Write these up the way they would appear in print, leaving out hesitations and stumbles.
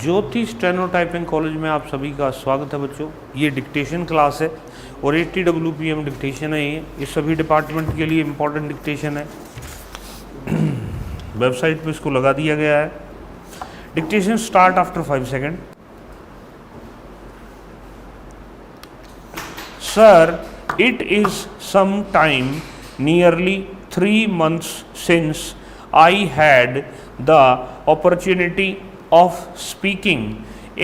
ज्योति steno typing college में आप सभी का स्वागत है बच्चों। ये डिक्टेशन क्लास है और 80 WPM डिक्टेशन है। ये सभी डिपार्टमेंट के लिए इम्पोर्टेंट डिक्टेशन है। वेबसाइट पे इसको लगा दिया गया है। Dictation start after 5 second. Sir, it is some time, nearly 3 months since I had the opportunity of speaking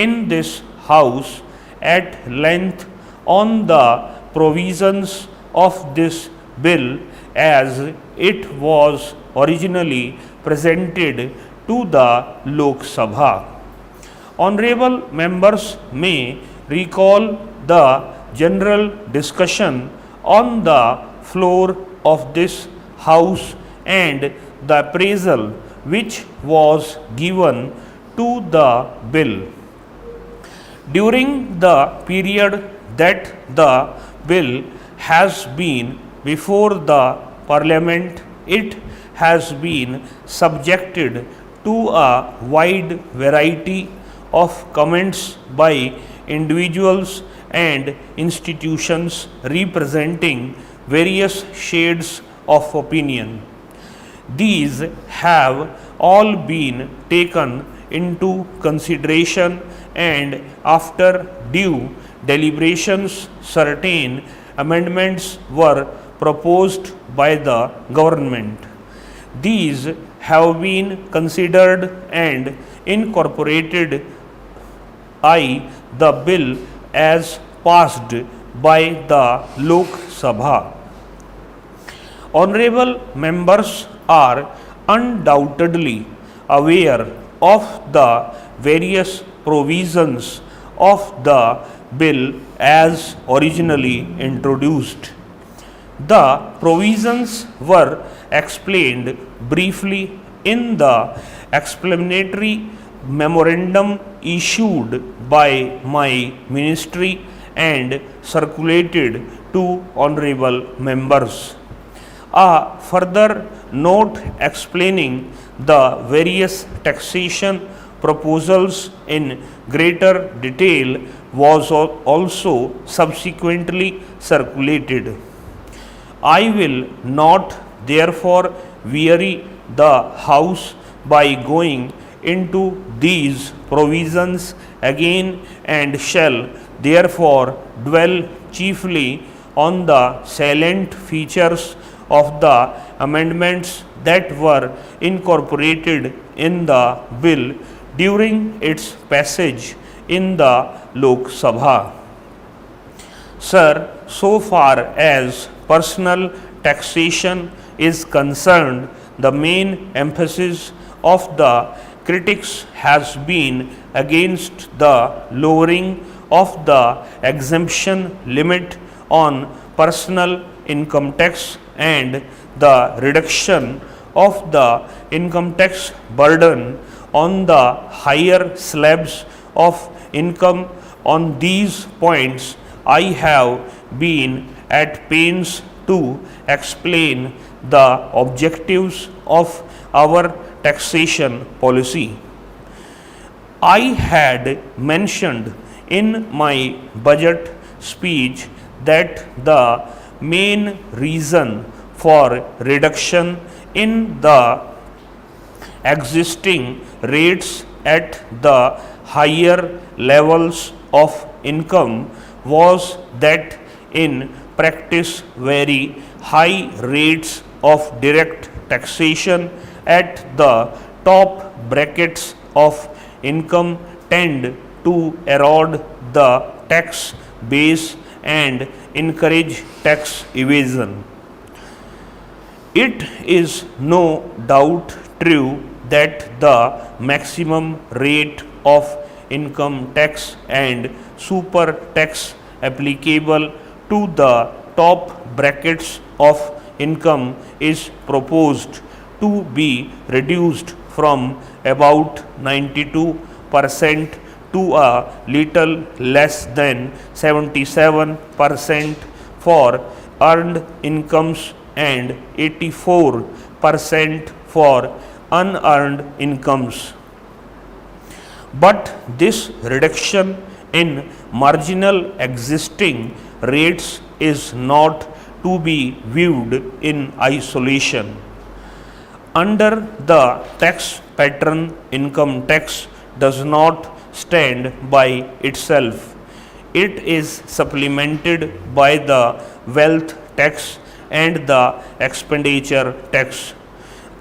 in this house at length on the provisions of this bill as it was originally presented to the Lok Sabha. Honorable members may recall the general discussion on the floor of this house and the appraisal which was given to the bill. During the period that the bill has been before the Parliament, it has been subjected to a wide variety of comments by individuals and institutions representing various shades of opinion. These have all been taken into consideration, and after due deliberations, certain amendments were proposed by the government. These have been considered and incorporated in the bill as passed by the Lok Sabha. Honorable members are undoubtedly aware of the various provisions of the bill as originally introduced. The provisions were explained briefly in the explanatory memorandum issued by my ministry and circulated to honorable members. A further note explaining the various taxation proposals in greater detail was also subsequently circulated. I will not therefore weary the House by going into these provisions again, and shall therefore dwell chiefly on the salient features of the amendments that were incorporated in the bill during its passage in the Lok Sabha. Sir, so far as personal taxation is concerned, the main emphasis of the critics has been against the lowering of the exemption limit on personal income tax and the reduction of the income tax burden on the higher slabs of income. On these points, I have been at pains to explain the objectives of our taxation policy. I had mentioned in my budget speech that the main reason for reduction in the existing rates at the higher levels of income was that in practice very high rates of direct taxation at the top brackets of income tend to erode the tax base and encourage tax evasion. It is no doubt true that the maximum rate of income tax and super tax applicable to the top brackets of income is proposed to be reduced from about 92% to a little less than 77% for earned incomes and 84% for unearned incomes. But this reduction in marginal existing rates is not to be viewed in isolation. Under the tax pattern, income tax does not stand by itself. It is supplemented by the wealth tax and the expenditure tax.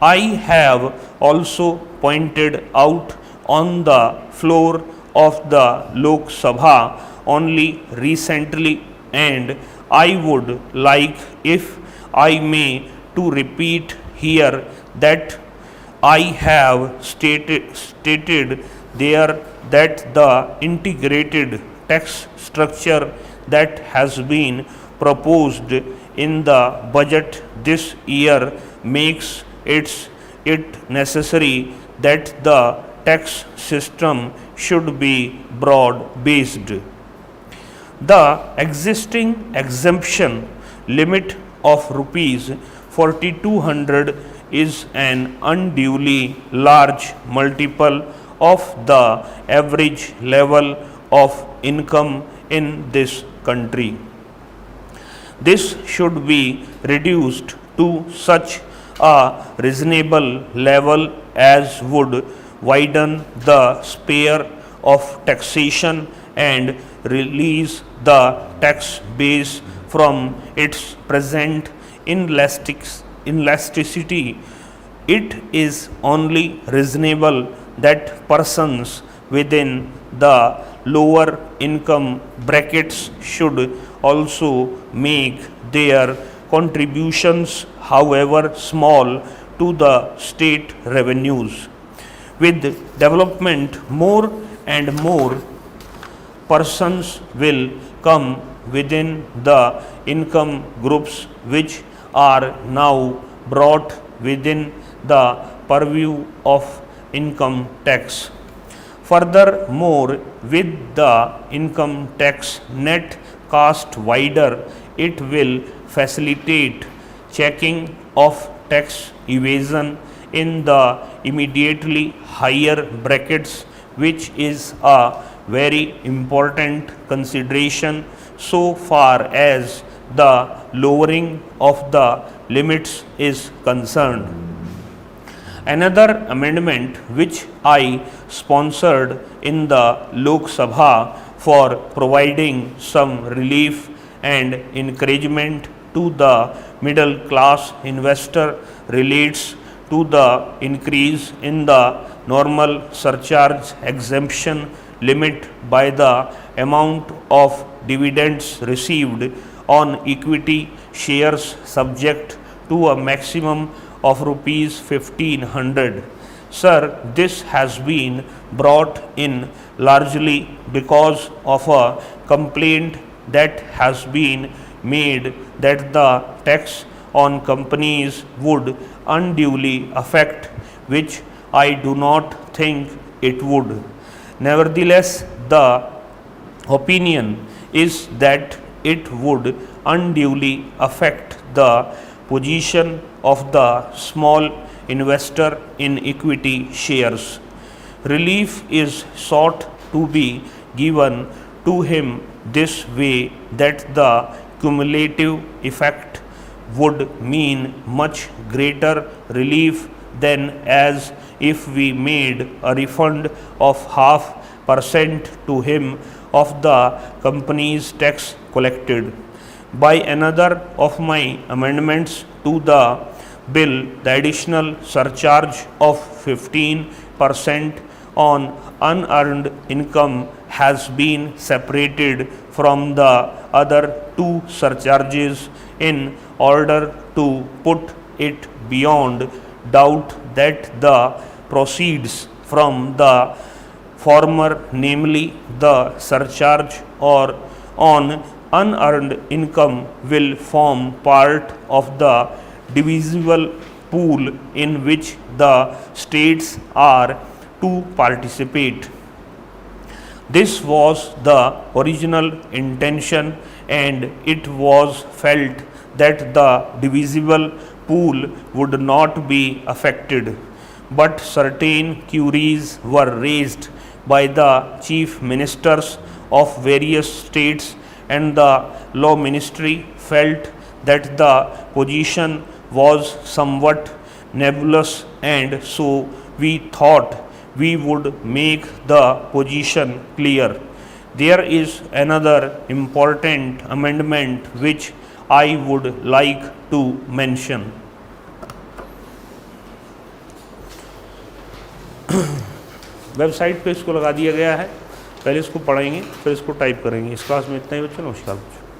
I have also pointed out on the floor of the Lok Sabha only recently, and I would like, if I may, to repeat here that I have stated there that the integrated tax structure that has been proposed in the budget this year makes it necessary that the tax system should be broad based. The existing exemption limit of rupees 4200 is an unduly large multiple of the average level of income in this country. This should be reduced to such a reasonable level as would widen the sphere of taxation and release the tax base from its present elasticity. It is only reasonable that persons within the lower income brackets should also make their contributions, however small, to the state revenues. With development, more and more persons will come within the income groups which are now brought within the purview of income tax. Furthermore, with the income tax net cast wider, it will facilitate checking of tax evasion in the immediately higher brackets, which is a very important consideration so far as the lowering of the limits is concerned. Another amendment which I sponsored in the Lok Sabha for providing some relief and encouragement to the middle class investor relates to the increase in the normal surcharge exemption limit by the amount of dividends received on equity shares subject to a maximum of rupees 1500. Sir, this has been brought in largely because of a complaint that has been made that the tax on companies would unduly affect, which I do not think it would. Nevertheless, the opinion is that it would unduly affect the position of the small investor in equity shares. Relief is sought to be given to him this way that the cumulative effect would mean much greater relief than as if we made a refund of 0.5% to him of the company's tax collected. By another of my amendments to the bill, the additional surcharge of 15% on unearned income has been separated from the other two surcharges in order to put it beyond doubt that the proceeds from the former, namely the surcharge or on unearned income, will form part of the divisible pool in which the states are to participate. This was the original intention, and it was felt that the divisible pool would not be affected. But certain queries were raised by the chief ministers of various states, and the law ministry felt that the position was somewhat nebulous, and so we thought we would make the position clear. There is another important amendment which I would like to mention. Website पे इसको लगा दिया गया है, पहले इसको पढ़ेंगे फिर इसको टाइप करेंगे। इस क्लास में इतना ही बच्चों, नमस्कार बच्चों।